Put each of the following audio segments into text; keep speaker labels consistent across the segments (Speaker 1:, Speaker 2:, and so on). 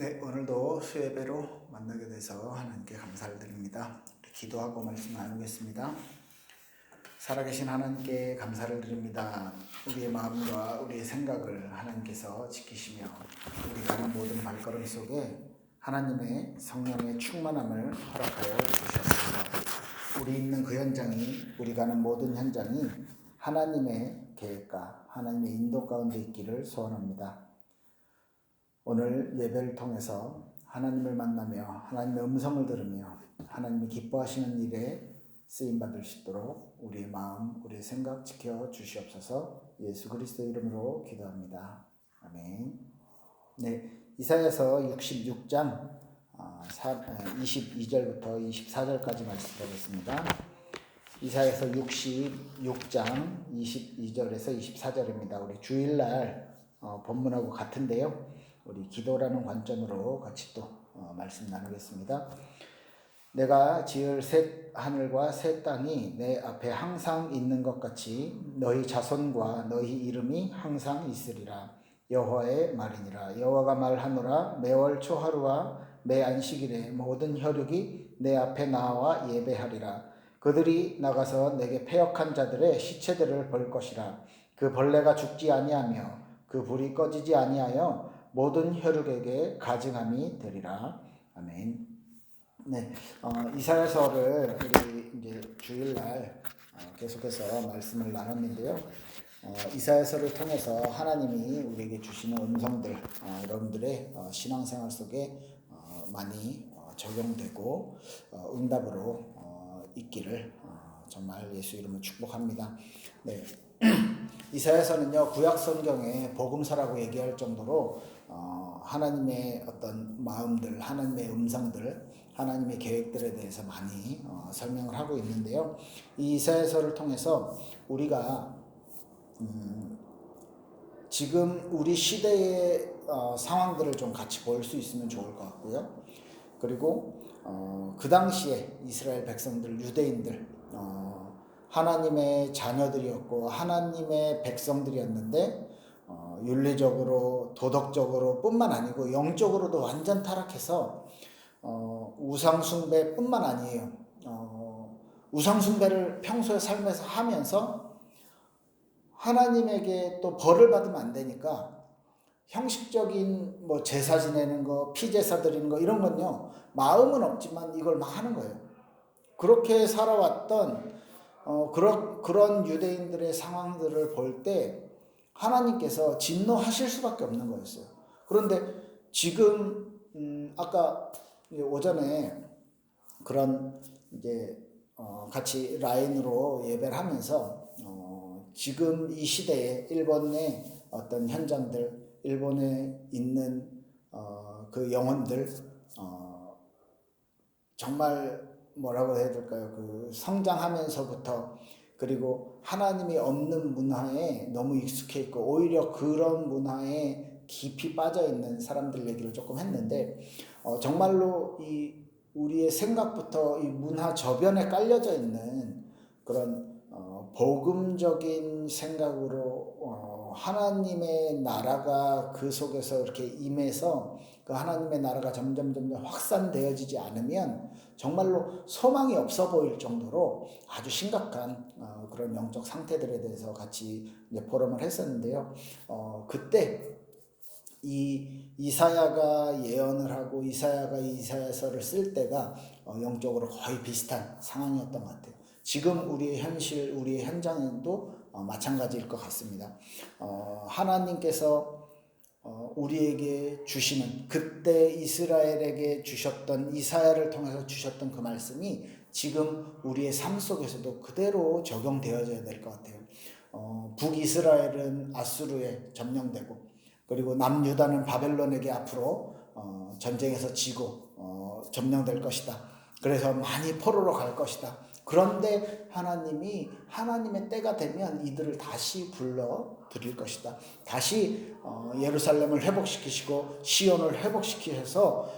Speaker 1: 네, 오늘도 수예배로 만나게 돼서 하나님께 감사를 드립니다. 기도하고 말씀 나누겠습니다. 살아계신 하나님께 감사를 드립니다. 우리의 마음과 우리의 생각을 하나님께서 지키시며 우리 가는 모든 발걸음 속에 하나님의 성령의 충만함을 허락하여 주시옵소서. 우리 있는 그 현장이, 우리 가는 모든 현장이 하나님의 계획과 하나님의 인도 가운데 있기를 소원합니다. 오늘 예배를 통해서 하나님을 만나며 하나님의 음성을 들으며 하나님이 기뻐하시는 일에 쓰임받을 수 있도록 우리의 마음, 우리의 생각 지켜 주시옵소서. 예수 그리스도 이름으로 기도합니다. 아멘. 네, 이사야서 66장 22절부터 24절까지 말씀 보겠습니다. 이사야서 66장 22절에서 24절입니다. 우리 주일날 본문하고 같은데요. 우리 기도라는 관점으로 같이 또 말씀 나누겠습니다. 내가 지을 새 하늘과 새 땅이 내 앞에 항상 있는 것 같이 너희 자손과 너희 이름이 항상 있으리라. 여호와의 말이니라. 여호와가 말하노라. 매월 초하루와 매 안식일에 모든 혈육이 내 앞에 나와 예배하리라. 그들이 나가서 내게 패역한 자들의 시체들을 볼 것이라. 그 벌레가 죽지 아니하며 그 불이 꺼지지 아니하여 모든 혈육에게 가증함이 되리라. 아멘. 네, 이사야서를 우리 이제 주일날 계속해서 말씀을 나눴는데요. 이사야서를 통해서 하나님이 우리에게 주시는 음성들, 여러분들의 신앙생활 속에 많이 적용되고 응답으로 있기를 정말 예수 이름으로 축복합니다. 네. 이사야서는요, 구약 성경의 복음서라고 얘기할 정도로 하나님의 어떤 마음들, 하나님의 음성들, 하나님의 계획들에 대해서 많이 설명을 하고 있는데요. 이 이사야서를 통해서 우리가 지금 우리 시대의 상황들을 좀 같이 볼 수 있으면 좋을 것 같고요. 그리고 그 당시에 이스라엘 백성들, 유대인들, 하나님의 자녀들이었고 하나님의 백성들이었는데 윤리적으로 도덕적으로 뿐만 아니고 영적으로도 완전 타락해서 우상숭배뿐만 아니에요. 우상숭배를 평소에 삶에서 하면서 하나님에게 또 벌을 받으면 안 되니까 형식적인 뭐 제사 지내는 거, 피제사 드리는 거 이런 건요, 마음은 없지만 이걸 막 하는 거예요. 그렇게 살아왔던 그런 유대인들의 상황들을 볼 때 하나님께서 진노하실 수밖에 없는 거였어요. 그런데 지금 아까 오전에 그런 이제 같이 라인으로 예배를 하면서 지금 이 시대에 일본의 어떤 현장들, 일본에 있는 그 영혼들, 정말 뭐라고 해야 될까요? 그 성장하면서부터, 그리고 하나님이 없는 문화에 너무 익숙해 있고 오히려 그런 문화에 깊이 빠져 있는 사람들 얘기를 조금 했는데, 정말로 이 우리의 생각부터 이 문화 저변에 깔려져 있는 그런 복음적인 생각으로 하나님의 나라가 그 속에서 이렇게 임해서 그 하나님의 나라가 점점 확산되어지지 않으면 정말로 소망이 없어 보일 정도로 아주 심각한 그런 영적 상태들에 대해서 같이 이제 포럼을 했었는데요. 그때 이 이사야가 예언을 하고 이사야가 이사야서를 쓸 때가 영적으로 거의 비슷한 상황이었던 것 같아요. 지금 우리의 현실, 우리의 현장도 마찬가지일 것 같습니다. 하나님께서 우리에게 주시는, 그때 이스라엘에게 주셨던, 이사야를 통해서 주셨던 그 말씀이 지금 우리의 삶 속에서도 그대로 적용되어져야 될 것 같아요. 북이스라엘은 아수르에 점령되고, 그리고 남유다는 바벨론에게 앞으로 전쟁에서 지고 점령될 것이다. 그래서 많이 포로로 갈 것이다. 그런데 하나님이 하나님의 때가 되면 이들을 다시 불러 드릴 것이다. 다시 예루살렘을 회복시키시고 시온을 회복시키셔서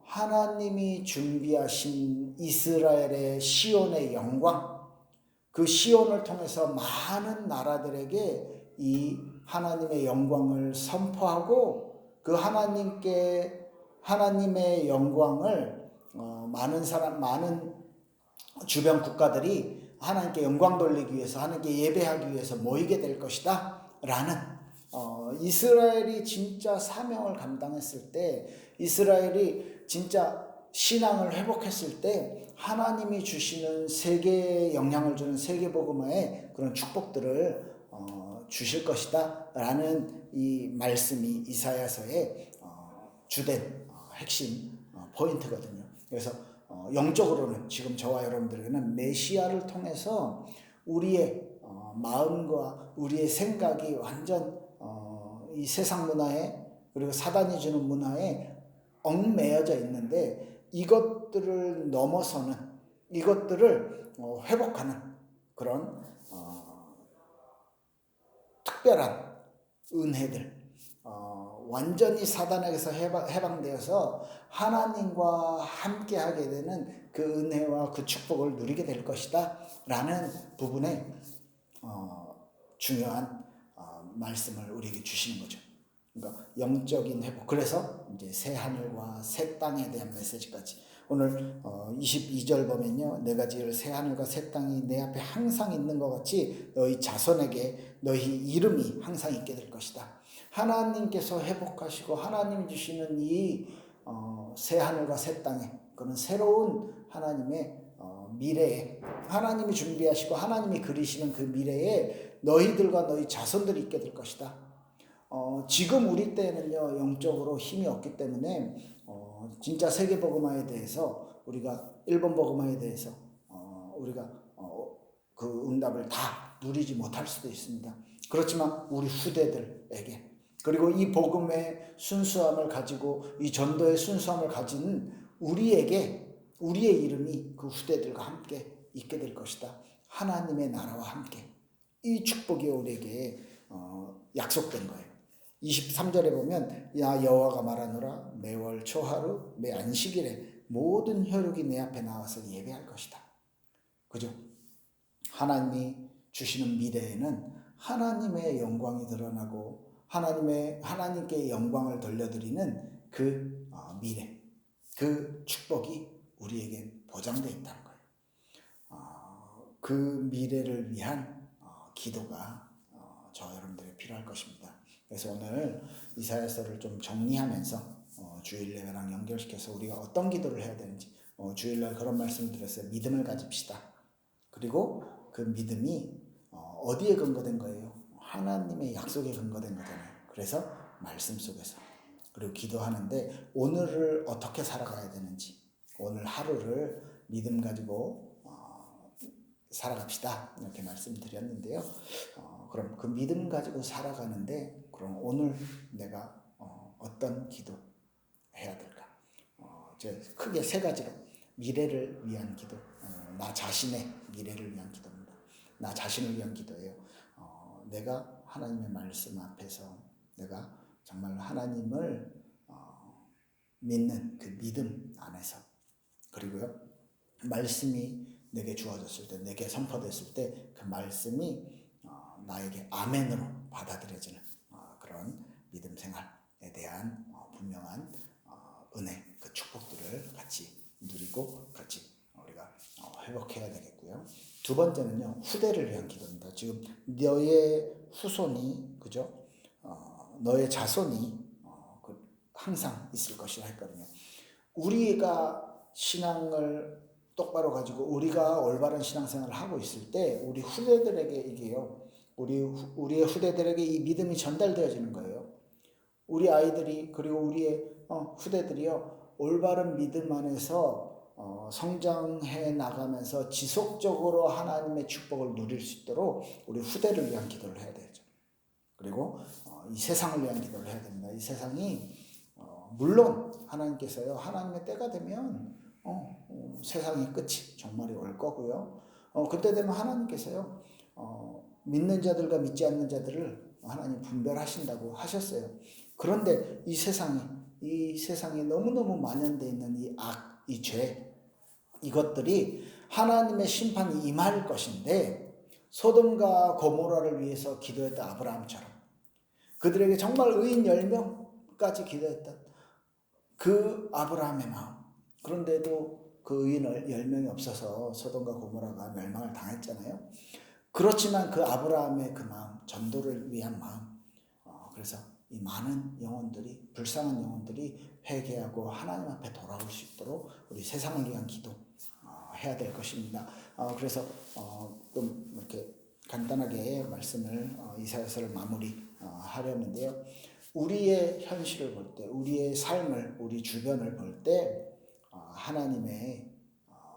Speaker 1: 하나님이 준비하신 이스라엘의 시온의 영광, 그 시온을 통해서 많은 나라들에게 이 하나님의 영광을 선포하고 그 하나님께 하나님의 영광을 많은 주변 국가들이 하나님께 영광 돌리기 위해서, 하나님께 예배하기 위해서 모이게 될 것이다 라는 이스라엘이 진짜 사명을 감당했을 때, 이스라엘이 진짜 신앙을 회복했을 때 하나님이 주시는 세계에 영향을 주는 세계복음화의 그런 축복들을 주실 것이다 라는 이 말씀이 이사야서의 주된 핵심 포인트거든요. 그래서 영적으로는 지금 저와 여러분들에게는 메시아를 통해서 우리의 마음과 우리의 생각이 완전 이 세상 문화에, 그리고 사단이 주는 문화에 얽매여져 있는데, 이것들을 넘어서는, 이것들을 회복하는 그런 특별한 은혜들, 완전히 사단에게서 해방되어서 하나님과 함께 하게 되는 그 은혜와 그 축복을 누리게 될 것이다 라는 부분에 중요한 말씀을 우리에게 주시는 거죠. 그러니까 영적인 회복. 그래서 이제 새 하늘과 새 땅에 대한 메시지까지. 오늘 22절 보면요, 내가 지을 새 하늘과 새 땅이 내 앞에 항상 있는 것 같이 너희 자손에게 너희 이름이 항상 있게 될 것이다. 하나님께서 회복하시고 하나님이 주시는 이 새 하늘과 새 땅에, 그런 새로운 하나님의 미래에, 하나님이 준비하시고 하나님이 그리시는 그 미래에 너희들과 너희 자손들이 있게 될 것이다. 지금 우리 때는요, 영적으로 힘이 없기 때문에 진짜 세계 복음화에 대해서, 우리가 일본 복음화에 대해서 우리가 그 응답을 다 누리지 못할 수도 있습니다. 그렇지만 우리 후대들에게, 그리고 이 복음의 순수함을 가지고, 이 전도의 순수함을 가진 우리에게, 우리의 이름이 그 후대들과 함께 있게 될 것이다. 하나님의 나라와 함께. 이 축복이 우리에게 약속된 거예요. 23절에 보면 야 여호와가 말하노라, 매월 초하루 매 안식일에 모든 혈육이 내 앞에 나와서 예배할 것이다. 그죠? 하나님이 주시는 미래에는 하나님의 영광이 드러나고 하나님께 영광을 돌려드리는 그 미래, 그 축복이 우리에게 보장되어 있다는 거예요. 그 미래를 위한 기도가 저와 여러분들이 필요할 것입니다. 그래서 오늘 이사야서를 좀 정리하면서 주일 예배랑 연결시켜서 우리가 어떤 기도를 해야 되는지, 주일날 그런 말씀을 드렸어요. 믿음을 가집시다. 그리고 그 믿음이 어디에 근거된 거예요? 하나님의 약속에 근거된 거잖아요. 그래서 말씀 속에서, 그리고 기도하는데 오늘을 어떻게 살아가야 되는지, 오늘 하루를 믿음 가지고 살아갑시다 이렇게 말씀드렸는데요. 그럼 그 믿음 가지고 살아가는데, 그럼 오늘 내가 어떤 기도 해야 될까? 크게 세 가지로, 미래를 위한 기도, 나 자신의 미래를 위한 기도입니다. 나 자신을 위한 기도예요. 내가 하나님의 말씀 앞에서 내가 정말 하나님을 믿는 그 믿음 안에서, 그리고요 말씀이 내게 주어졌을 때, 내게 선포됐을 때 그 말씀이 나에게 아멘으로 받아들여지는 그런 믿음 생활에 대한 분명한 은혜, 그 축복들을 같이 누리고 같이 우리가 회복해야 되겠고요. 두 번째는요, 후대를 위한 기도입니다. 지금 너의 후손이, 그죠? 너의 자손이 항상 있을 것이라 했거든요. 우리가 신앙을 똑바로 가지고 우리가 올바른 신앙생활을 하고 있을 때 우리 후대들에게 이게요, 우리의 후대들에게 이 믿음이 전달되어지는 거예요. 우리 아이들이, 그리고 우리의 후대들이요, 올바른 믿음 안에서 성장해 나가면서 지속적으로 하나님의 축복을 누릴 수 있도록 우리 후대를 위한 기도를 해야 되죠. 그리고 이 세상을 위한 기도를 해야 됩니다. 이 세상이 물론 하나님께서요, 하나님의 때가 되면 세상의 끝이 정말이 올 거고요. 그때 되면 하나님께서요, 믿는 자들과 믿지 않는 자들을 하나님 분별하신다고 하셨어요. 그런데 이 세상에 너무너무 만연되어 있는 이 악, 이 죄, 이것들이 하나님의 심판이 임할 것인데, 소돔과 고모라를 위해서 기도했던 아브라함처럼 그들에게 정말 의인 10명까지 기도했던 그 아브라함의 마음. 그런데도 그 의인 10명이 없어서 소돔과 고모라가 멸망을 당했잖아요. 그렇지만 그 아브라함의 그 마음, 전도를 위한 마음, 그래서 이 많은 영혼들이, 불쌍한 영혼들이 회개하고 하나님 앞에 돌아올 수 있도록 우리 세상을 위한 기도 해야 될 것입니다. 그래서 좀 이렇게 간단하게 말씀을 이사야서를 마무리 하려는데요. 우리의 현실을 볼 때, 우리의 삶을, 우리 주변을 볼 때 하나님의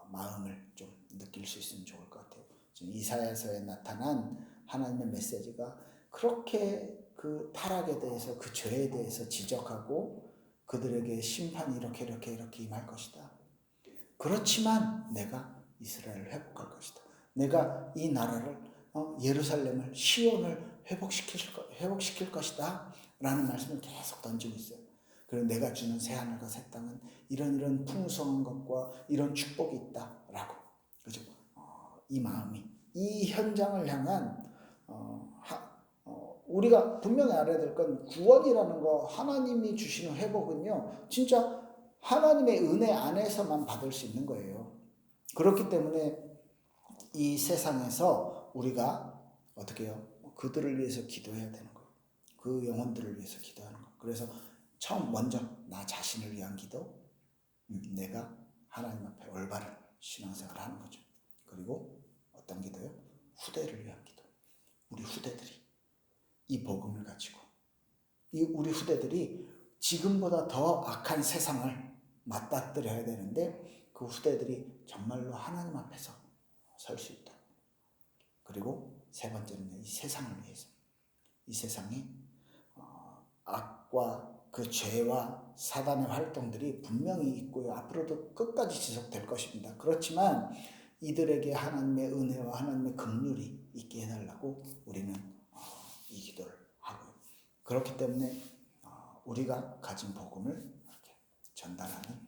Speaker 1: 마음을 좀 느낄 수 있으면 좋을 것 같아요. 지금 이사야서에 나타난 하나님의 메시지가 그렇게 그 타락에 대해서, 그 죄에 대해서 지적하고 그들에게 심판이 이렇게 임할 것이다. 그렇지만 내가 이스라엘을 회복할 것이다. 내가 이 나라를, 예루살렘을, 시온을 회복시킬 것이다. 라는 말씀을 계속 던지고 있어요. 그리고 내가 주는 새하늘과 새 땅은 이런 풍성한 것과 이런 축복이 있다라고. 그죠? 이 마음이, 이 현장을 향한 우리가 분명히 알아야 될 건 구원이라는 거, 하나님이 주시는 회복은요, 진짜 하나님의 은혜 안에서만 받을 수 있는 거예요. 그렇기 때문에 이 세상에서 우리가 어떻게 해요? 그들을 위해서 기도해야 되는 거예요. 그 영혼들을 위해서 기도하는 거예요. 그래서 처음 먼저 나 자신을 위한 기도, 내가 하나님 앞에 올바른 신앙생활을 하는 거죠. 그리고 어떤 기도요? 후대를 위한 기도. 우리 후대들이 이 복음을 가지고, 이 우리 후대들이 지금보다 더 악한 세상을 맞닥뜨려야 되는데 그 후대들이 정말로 하나님 앞에서 설 수 있다. 그리고 세 번째는 이 세상을 위해서, 이 세상에 악과 그 죄와 사단의 활동들이 분명히 있고요. 앞으로도 끝까지 지속될 것입니다. 그렇지만 이들에게 하나님의 은혜와 하나님의 긍휼이 있게 해달라고 우리는 이 기도를 하고요. 그렇기 때문에 우리가 가진 복음을 이렇게 전달하는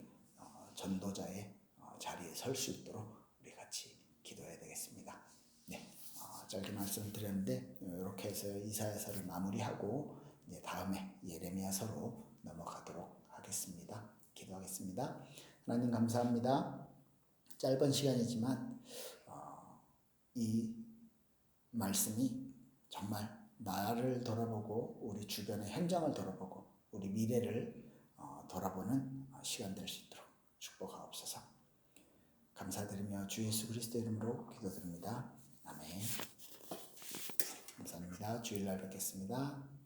Speaker 1: 전도자의 자리에 설 수 있도록 우리 같이 기도해야 되겠습니다. 네, 짧게 말씀을 드렸는데 이렇게 해서 이사야서를 마무리하고 다음에 예레미야서로 넘어가도록 하겠습니다. 기도하겠습니다. 하나님 감사합니다. 짧은 시간이지만 이 말씀이 정말 나를 돌아보고 우리 주변의 현장을 돌아보고 우리 미래를 돌아보는 시간 될 수 있도록 축복하옵소서. 감사드리며 주 예수 그리스도 이름으로 기도드립니다. 아멘. 감사합니다. 주일날 뵙겠습니다.